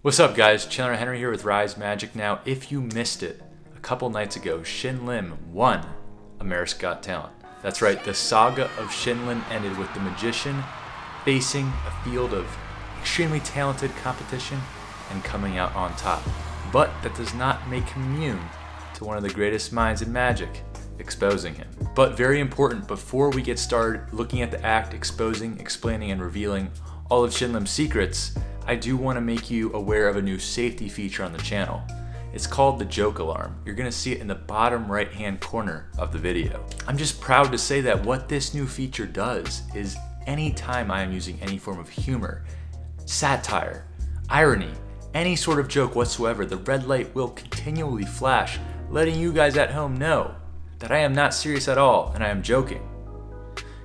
What's up guys, Chandler Henry here with Rise Magic. Now, if you missed it, a couple nights ago, Shin won America's Got Talent. That's right, the saga of Shin ended with the magician facing a field of extremely talented competition and coming out on top. But that does not make him immune to one of the greatest minds in magic, exposing him. But very important, before we get started looking at the act, exposing, explaining, and revealing all of Shin secrets, I do want to make you aware of a new safety feature on the channel. It's called the joke alarm. You're going to see it in the bottom right hand corner of the video. I'm just proud to say that what this new feature does is anytime I am using any form of humor, satire, irony, any sort of joke whatsoever, the red light will continually flash, letting you guys at home know that I am not serious at all and I am joking.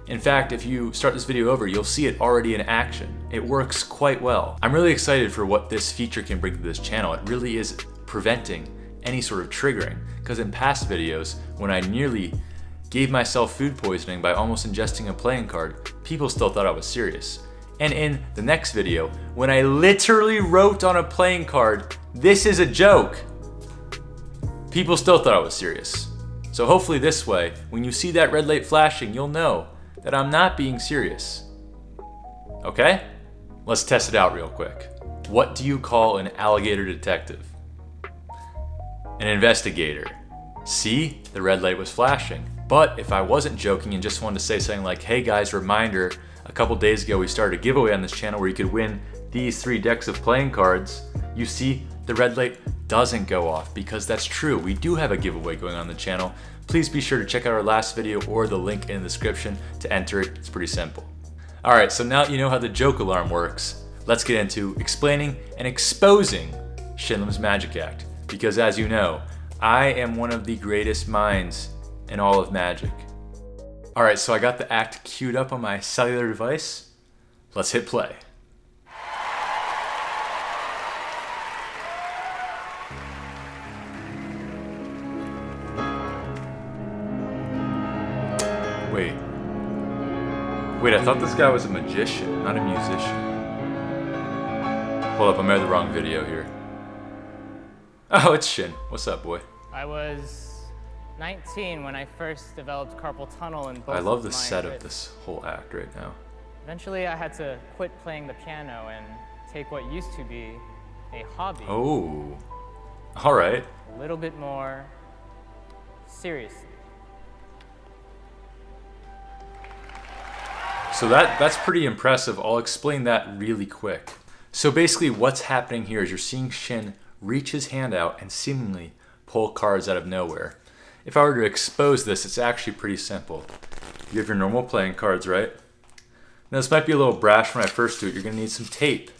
In fact, if you start this video over, you'll see it already in action. It works quite well. I'm really excited for what this feature can bring to this channel. It really is preventing any sort of triggering, because in past videos, when I nearly gave myself food poisoning by almost ingesting a playing card, people still thought I was serious. And in the next video, when I literally wrote on a playing card, "This is a joke," people still thought I was serious. So hopefully this way, when you see that red light flashing, you'll know that I'm not being serious. Okay? Let's test it out real quick. What do you call an alligator detective? An investigator. See? The red light was flashing. But if I wasn't joking and just wanted to say something like, "Hey guys, reminder, a couple days ago we started a giveaway on this channel where you could win these 3 decks of playing cards," you see the red light doesn't go off, because that's true. We do have a giveaway going on the channel. Please be sure to check out our last video or the link in the description to enter it. It's pretty simple. Alright, so now that you know how the joke alarm works, let's get into explaining and exposing Shin magic act. Because as you know, I am one of the greatest minds in all of magic. Alright, so I got the act queued up on my cellular device. Let's hit play. Wait, I thought this guy was a magician, not a musician. Hold up, I made the wrong video here. Oh, it's Shin. What's up, boy? I was 19 when I first developed carpal tunnel in both I love the of my set of wrists. this whole act right now. Eventually, I had to quit playing the piano and take what used to be a hobby Oh, all right. a little bit more seriously. So that's pretty impressive. I'll explain that really quick. So basically what's happening here is you're seeing Shin reach his hand out and seemingly pull cards out of nowhere. If I were to expose this, it's actually pretty simple. You have your normal playing cards, right? Now this might be a little brash when I first do it. You're gonna need some tape,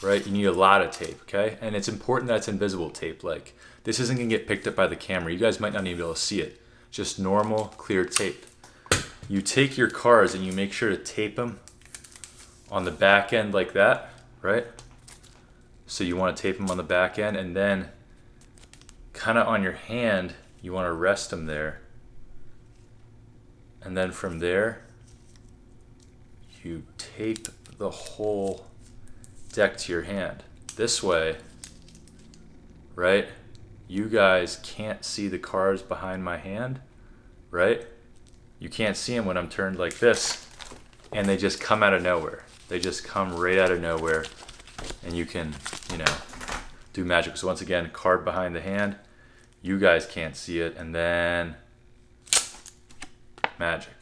right? You need a lot of tape, okay? And it's important that it's invisible tape. Like, this isn't gonna get picked up by the camera. You guys might not even be able to see it. Just normal, clear tape. You take your cards and you make sure to tape them on the back end like that, right? So you want to tape them on the back end, and then kind of on your hand, you want to rest them there. And then from there, you tape the whole deck to your hand. This way, right? You guys can't see the cards behind my hand, right? You can't see them when I'm turned like this, and they just come out of nowhere. They just come right out of nowhere, and you can, do magic. So once again, card behind the hand, you guys can't see it, and then magic.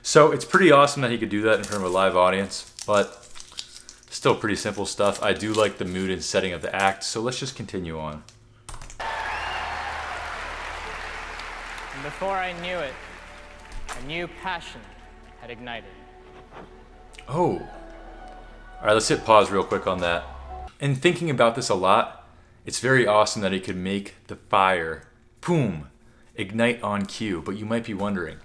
So it's pretty awesome that he could do that in front of a live audience, but still pretty simple stuff. I do like the mood and setting of the act, so let's just continue on. And before I knew it, a new passion had ignited. Oh. All right, let's hit pause real quick on that. And thinking about this a lot, it's very awesome that he could make the fire, boom, ignite on cue. But you might be wondering,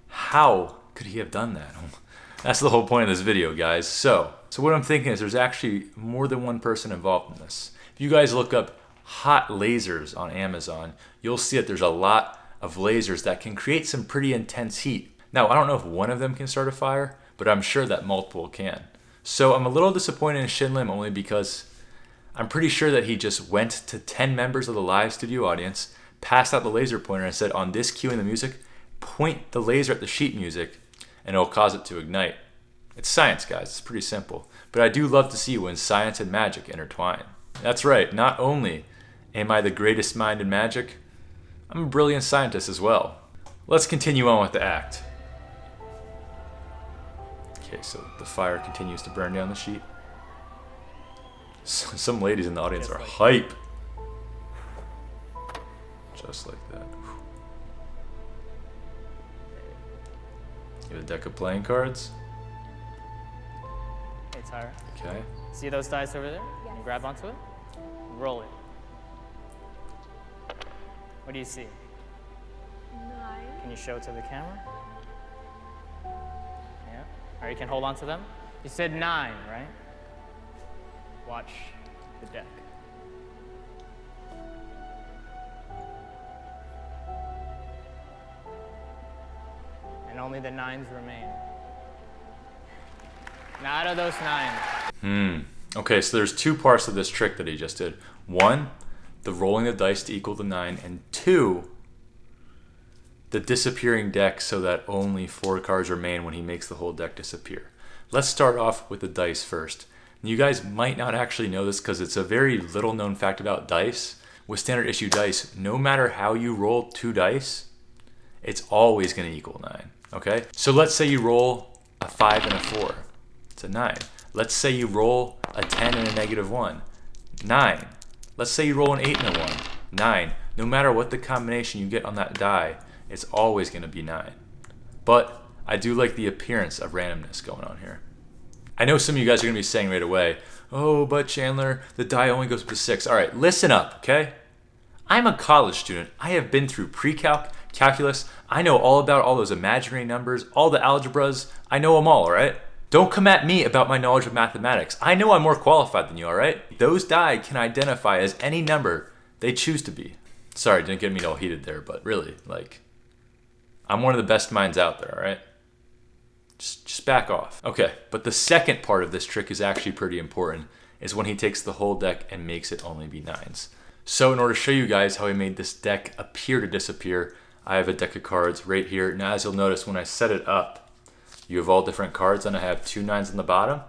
how could he have done that? That's the whole point of this video, guys. So what I'm thinking is there's actually more than one person involved in this. If you guys look up hot lasers on Amazon, you'll see that there's a lot of lasers that can create some pretty intense heat. Now, I don't know if one of them can start a fire, but I'm sure that multiple can. So I'm a little disappointed in Shin only because I'm pretty sure that he just went to 10 members of the live studio audience, passed out the laser pointer and said, on this cue in the music, point the laser at the sheet music and it'll cause it to ignite. It's science, guys. It's pretty simple. But I do love to see when science and magic intertwine. That's right. Not only am I the greatest mind in magic, I'm a brilliant scientist as well. Let's continue on with the act. Okay, so the fire continues to burn down the sheet. Some ladies in the audience are hype. Just like that. You have a deck of playing cards. Hey, Tyra. Okay. See those dice over there? Yes. You grab onto it. Roll it. What do you see? 9. Can you show it to the camera? Yeah. Or you can hold on to them. You said 9, right? Watch the deck. And only the 9s remain. Now out of those 9. Okay, so there's 2 parts of this trick that he just did. 1, the rolling the dice to equal the 9, and 2, the disappearing deck so that only 4 cards remain when he makes the whole deck disappear. Let's start off with the dice first. You guys might not actually know this because it's a very little known fact about dice. With standard issue dice, no matter how you roll 2 dice, it's always going to equal 9. Okay? So let's say you roll a 5 and a 4. It's a 9. Let's say you roll a 10 and a -1. 9. Let's say you roll an 8 and a 1. 9. No matter what the combination you get on that die, it's always going to be 9. But I do like the appearance of randomness going on here. I know some of you guys are going to be saying right away, oh, but Chandler, the die only goes up to 6. All right, listen up, okay? I'm a college student. I have been through pre-calc, calculus. I know all about all those imaginary numbers, all the algebras. I know them all right? Don't come at me about my knowledge of mathematics. I know I'm more qualified than you, all right? Those die can identify as any number they choose to be. Sorry, didn't get me all heated there, but really, like, I'm one of the best minds out there, all right? Just back off. Okay, but the second part of this trick is actually pretty important, is when he takes the whole deck and makes it only be 9s. So in order to show you guys how he made this deck appear to disappear, I have a deck of cards right here. Now, as you'll notice, when I set it up, you have all different cards, and I have 2 9s on the bottom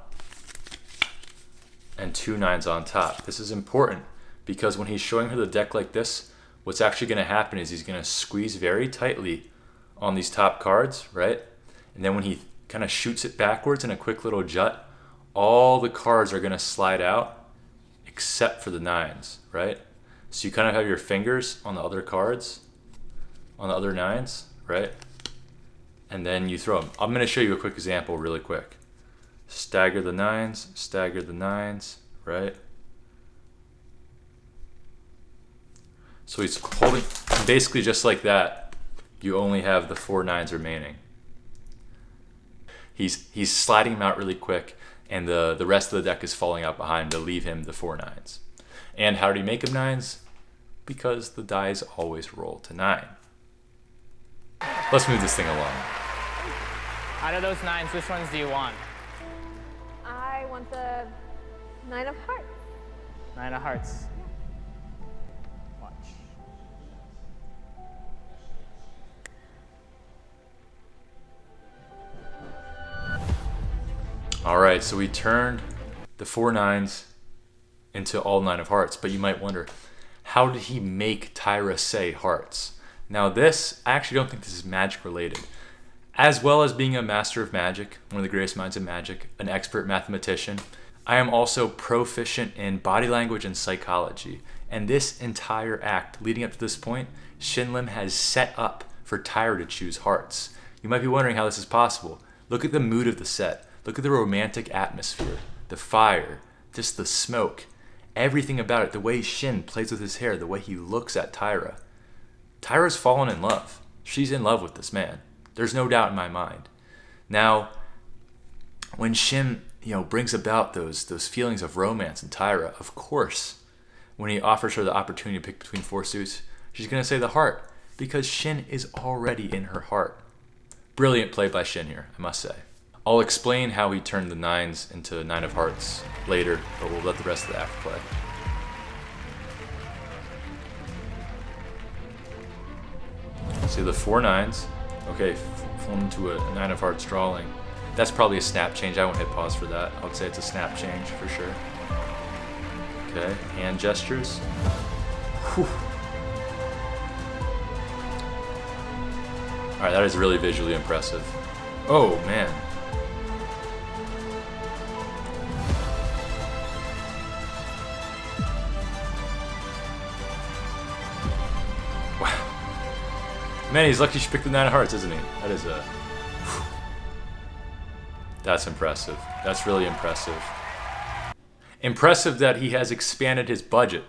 and 2 9s on top. This is important because when he's showing her the deck like this, what's actually going to happen is he's going to squeeze very tightly on these top cards, right? And then when he kind of shoots it backwards in a quick little jut, all the cards are going to slide out except for the 9s, right? So you kind of have your fingers on the other cards, on the other 9s, right? And then you throw them. I'm going to show you a quick example really quick. Stagger the 9s, stagger the 9s, right? So he's holding, basically just like that, you only have the 4 9s remaining. He's sliding them out really quick, and the rest of the deck is falling out behind to leave him the 4 9s. And how did he make them 9s? Because the dice always roll to 9. Let's move this thing along. Out of those 9s, which ones do you want? I want the 9 of hearts. 9 of hearts. Watch. All right, so we turned the 4 9s into all 9 of hearts, but you might wonder, how did he make Tyra say hearts? Now this, I actually don't think this is magic related. As well as being a master of magic, one of the greatest minds of magic, an expert mathematician, I am also proficient in body language and psychology. And this entire act leading up to this point, Shin Lim has set up for Tyra to choose hearts. You might be wondering how this is possible. Look at the mood of the set. Look at the romantic atmosphere, the fire, just the smoke, everything about it, the way Shin plays with his hair, the way he looks at Tyra. Tyra's fallen in love. She's in love with this man. There's no doubt in my mind. Now, when Shin, brings about those feelings of romance in Tyra, of course, when he offers her the opportunity to pick between 4 suits, she's going to say the heart, because Shin is already in her heart. Brilliant play by Shin here, I must say. I'll explain how he turned the 9s into 9 of hearts later, but we'll let the rest of the act play. See the 4 9s. Okay, formed into a 9 of hearts drawing. That's probably a snap change. I won't hit pause for that. I would say it's a snap change for sure. Okay, hand gestures. Whew. All right, that is really visually impressive. Oh man. Man, he's lucky she picked the 9 of hearts, isn't he? That is a... That's impressive. That's really impressive. Impressive that he has expanded his budget.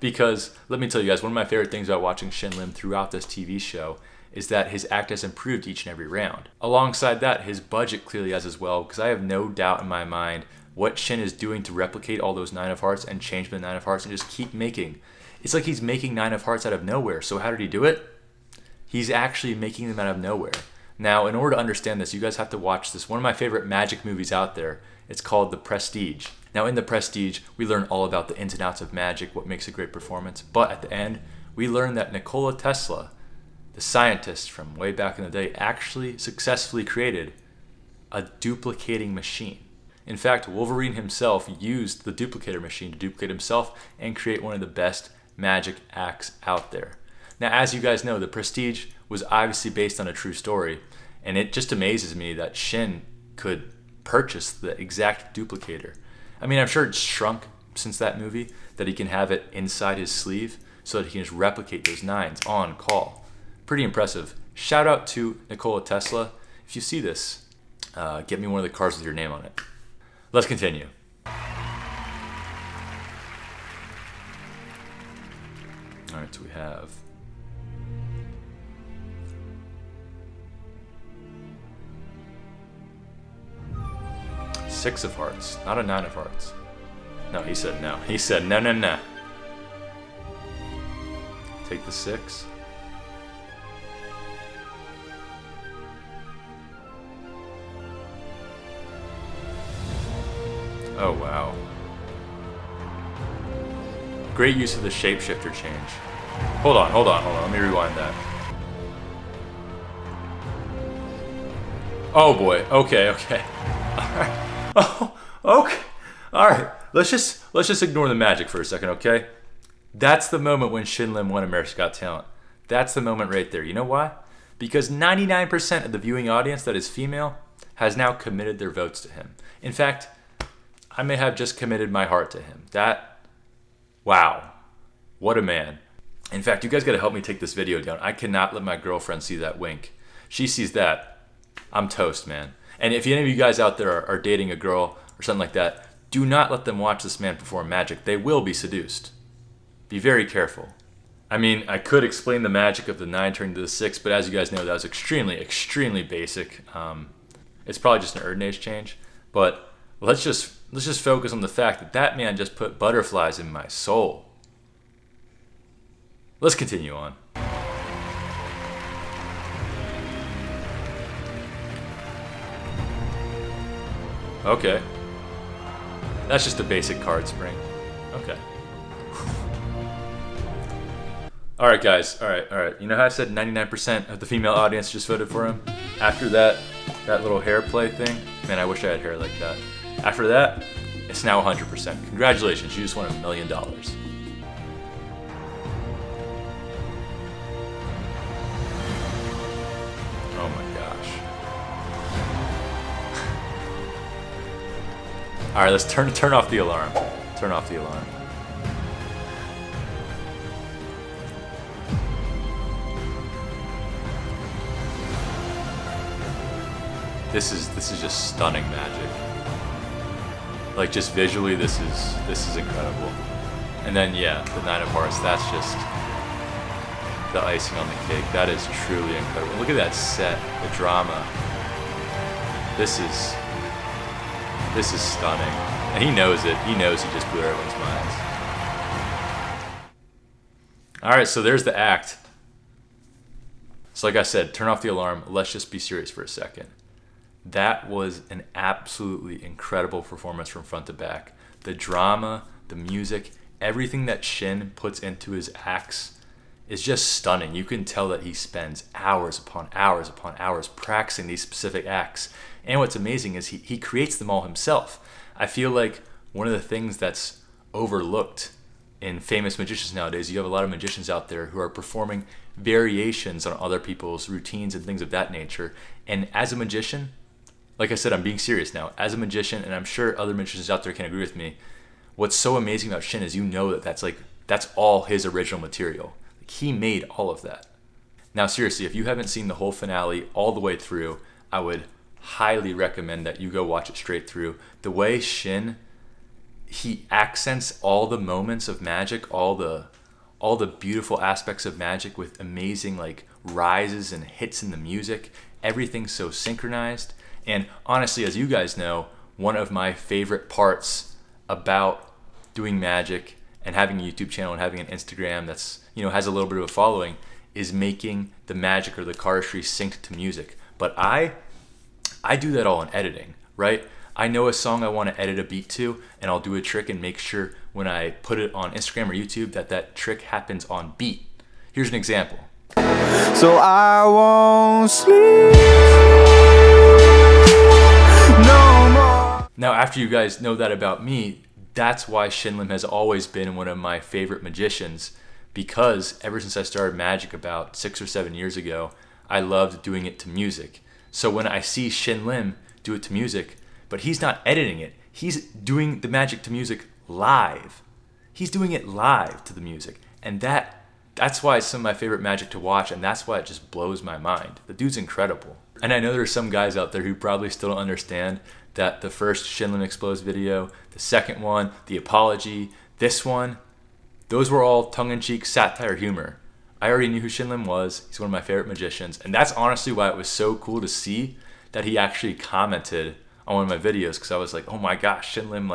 Because, let me tell you guys, one of my favorite things about watching Shin Lim throughout this TV show is that his act has improved each and every round. Alongside that, his budget clearly has as well, because I have no doubt in my mind what Shin is doing to replicate all those 9 of hearts and change the 9 of hearts and just keep making. It's like he's making 9 of hearts out of nowhere. So how did he do it? He's actually making them out of nowhere. Now, in order to understand this, you guys have to watch this. One of my favorite magic movies out there. It's called The Prestige. Now, in The Prestige, we learn all about the ins and outs of magic, what makes a great performance. But at the end, we learn that Nikola Tesla, the scientist from way back in the day, actually successfully created a duplicating machine. In fact, Wolverine himself used the duplicator machine to duplicate himself and create one of the best magic acts out there. Now, as you guys know, The Prestige was obviously based on a true story, and it just amazes me that Shin could purchase the exact duplicator. I mean, I'm sure it's shrunk since that movie, that he can have it inside his sleeve so that he can just replicate those 9s on call. Pretty impressive. Shout out to Nikola Tesla. If you see this, get me one of the cards with your name on it. Let's continue. All right, so we have... Six of hearts, not a 9 of hearts. No, he said no. He said no, no, no. Take the 6. Oh, wow. Great use of the shapeshifter change. Hold on. Let me rewind that. Oh boy. Okay. Alright. Oh, okay. Alright. Let's just ignore the magic for a second, okay? That's the moment when Shin Lim won America's Got Talent. That's the moment right there. You know why? Because 99% of the viewing audience that is female has now committed their votes to him. In fact, I may have just committed my heart to him. Wow. What a man. In fact, you guys gotta help me take this video down. I cannot let my girlfriend see that wink. She sees that, I'm toast, man. And if any of you guys out there are dating a girl or something like that, do not let them watch this man perform magic. They will be seduced. Be very careful. I mean, I could explain the magic of the 9 turning to the 6, but as you guys know, that was extremely basic. It's probably just an Erdnase change. But let's just focus on the fact that that man just put butterflies in my soul. Let's continue on. Okay. That's just a basic card spring. Okay. Alright guys, alright. You know how I said 99% of the female audience just voted for him? After that little hair play thing, man, I wish I had hair like that. After that, it's now 100%. Congratulations, you just won $1 million. Oh my gosh. Alright, let's turn off the alarm. Turn off the alarm. This is just stunning magic. Like just visually, this is incredible. And then yeah, the 9 of hearts. That's just the icing on the cake. That is truly incredible. Look at that set, the drama. This is stunning, and he knows it. He knows he just blew everyone's minds. All right, so there's the act. So like I said, turn off the alarm. Let's just be serious for a second. That was an absolutely incredible performance from front to back. The drama, the music, everything that Shin puts into his acts is just stunning. You can tell that he spends hours upon hours upon hours practicing these specific acts. And what's amazing is he creates them all himself. I feel like one of the things that's overlooked in famous magicians nowadays, you have a lot of magicians out there who are performing variations on other people's routines and things of that nature. And as a magician, like I said, I'm being serious now. As a magician, and I'm sure other magicians out there can agree with me, what's so amazing about Shin is that's all his original material. Like, he made all of that. Now seriously, if you haven't seen the whole finale all the way through, I would highly recommend that you go watch it straight through. The way Shin, he accents all the moments of magic, all the beautiful aspects of magic with amazing like rises and hits in the music. Everything's so synchronized. And honestly, as you guys know, one of my favorite parts about doing magic and having a YouTube channel and having an Instagram that's, has a little bit of a following is making the magic or the cardistry synced to music. But I do that all in editing, right? I know a song I want to edit a beat to, and I'll do a trick and make sure when I put it on Instagram or YouTube that trick happens on beat. Here's an example. So I won't sleep no more. Now, after you guys know that about me, that's why Shin Lim has always been one of my favorite magicians, because ever since I started magic about 6 or 7 years ago, I loved doing it to music. So when I see Shin Lim do it to music, but he's not editing it, he's doing the magic to music live. He's doing it live to the music. And that's why it's some of my favorite magic to watch, and that's why it just blows my mind. The dude's incredible. And I know there's some guys out there who probably still don't understand that the first Shin Lim Explodes video, the second one, the apology, this one, those were all tongue-in-cheek satire humor. I already knew who Shin Lim was. He's one of my favorite magicians. And that's honestly why it was so cool to see that he actually commented on one of my videos, because I was like, oh my gosh, Shin Lim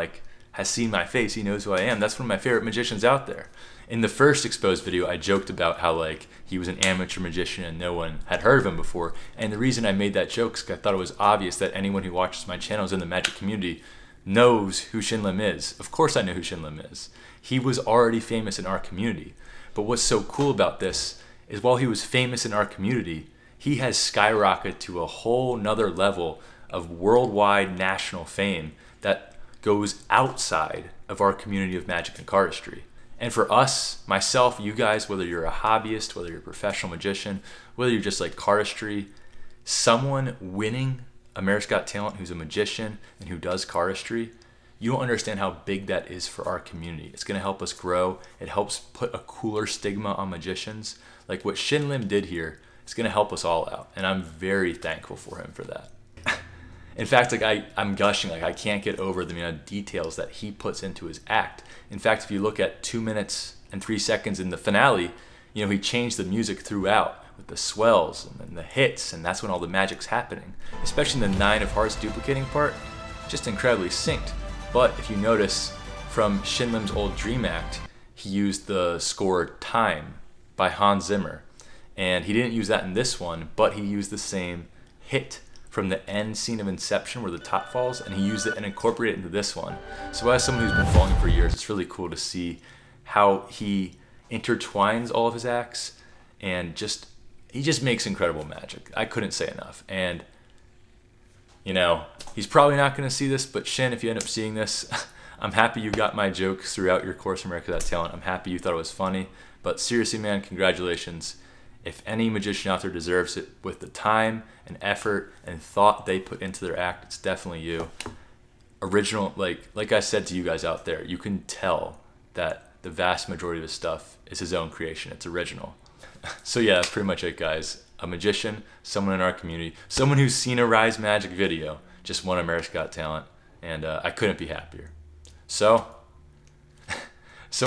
has seen my face. He knows who I am. That's one of my favorite magicians out there. In the first Exposed video, I joked about how he was an amateur magician and no one had heard of him before. And the reason I made that joke is because I thought it was obvious that anyone who watches my channels in the magic community knows who Shin Lim is. Of course I know who Shin Lim is. He was already famous in our community. But what's so cool about this is while he was famous in our community, he has skyrocketed to a whole nother level of worldwide national fame that goes outside of our community of magic and cardistry. And for us, myself, you guys, whether you're a hobbyist, whether you're a professional magician, whether you're just like cardistry, someone winning America's Got Talent who's a magician and who does cardistry, you don't understand how big that is for our community. It's going to help us grow. It helps put a cooler stigma on magicians. Like what Shin Lim did here, it's going to help us all out. And I'm very thankful for him for that. In fact, I'm gushing. I can't get over the amount of details that he puts into his act. In fact, if you look at 2 minutes and 3 seconds in the finale, he changed the music throughout with the swells and then the hits, and that's when all the magic's happening. Especially in the 9 of Hearts duplicating part, just incredibly synced. But if you notice, from Shin Lim's old Dream Act, he used the score Time by Hans Zimmer. And he didn't use that in this one, but he used the same hit from the end scene of Inception where the top falls, and he used it and incorporated it into this one. So as someone who's been following for years, it's really cool to see how he intertwines all of his acts, and he just makes incredible magic. I couldn't say enough. And he's probably not going to see this, but Shin, if you end up seeing this, I'm happy you got my jokes throughout your course of America's Got Talent. I'm happy you thought it was funny. But seriously, man, congratulations. If any magician out there deserves it with the time and effort and thought they put into their act, it's definitely you. Original, like I said to you guys out there, you can tell that the vast majority of his stuff is his own creation. It's original. So yeah, that's pretty much it, guys. A magician, someone in our community, someone who's seen a Rise Magic video, just won America's Got Talent, and I couldn't be happier. So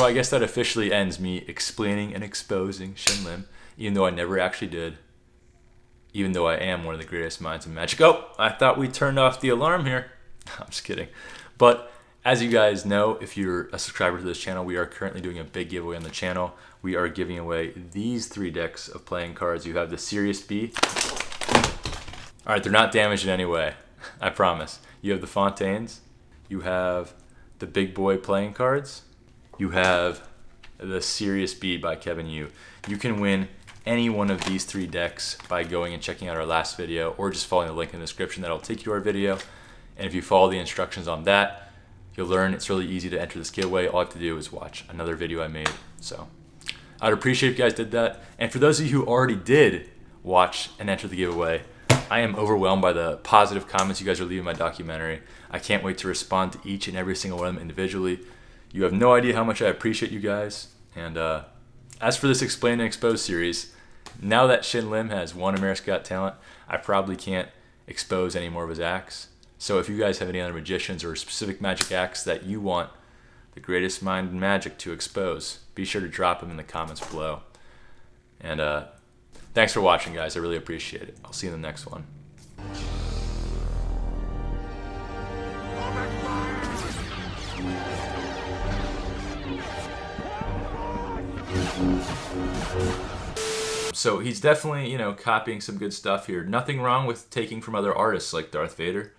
I guess that officially ends me explaining and exposing Shin Lim, even though I never actually did, even though I am one of the greatest minds in magic. Oh, I thought we turned off the alarm here. I'm just kidding. But as you guys know, if you're a subscriber to this channel, we are currently doing a big giveaway on the channel. We are giving away these 3 decks of playing cards. You have the Serious B. All right, they're not damaged in any way, I promise. You have the Fontaines. You have the Big Boy playing cards. You have the Serious Bead by Kevin Yu. You can win any one of these 3 decks by going and checking out our last video, or just following the link in the description. That'll take you to our video. And if you follow the instructions on that, you'll learn it's really easy to enter this giveaway. All I have to do is watch another video I made. So I'd appreciate if you guys did that. And for those of you who already did watch and enter the giveaway, I am overwhelmed by the positive comments you guys are leaving my documentary. I can't wait to respond to each and every single one of them individually. You have no idea how much I appreciate you guys. And as for this Explain and Expose series, now that Shin Lim has won America's Got Talent, I probably can't expose any more of his acts. So if you guys have any other magicians or specific magic acts that you want the greatest mind in magic to expose, be sure to drop them in the comments below. And thanks for watching, guys. I really appreciate it. I'll see you in the next one. So he's definitely, copying some good stuff here. Nothing wrong with taking from other artists like Darth Vader.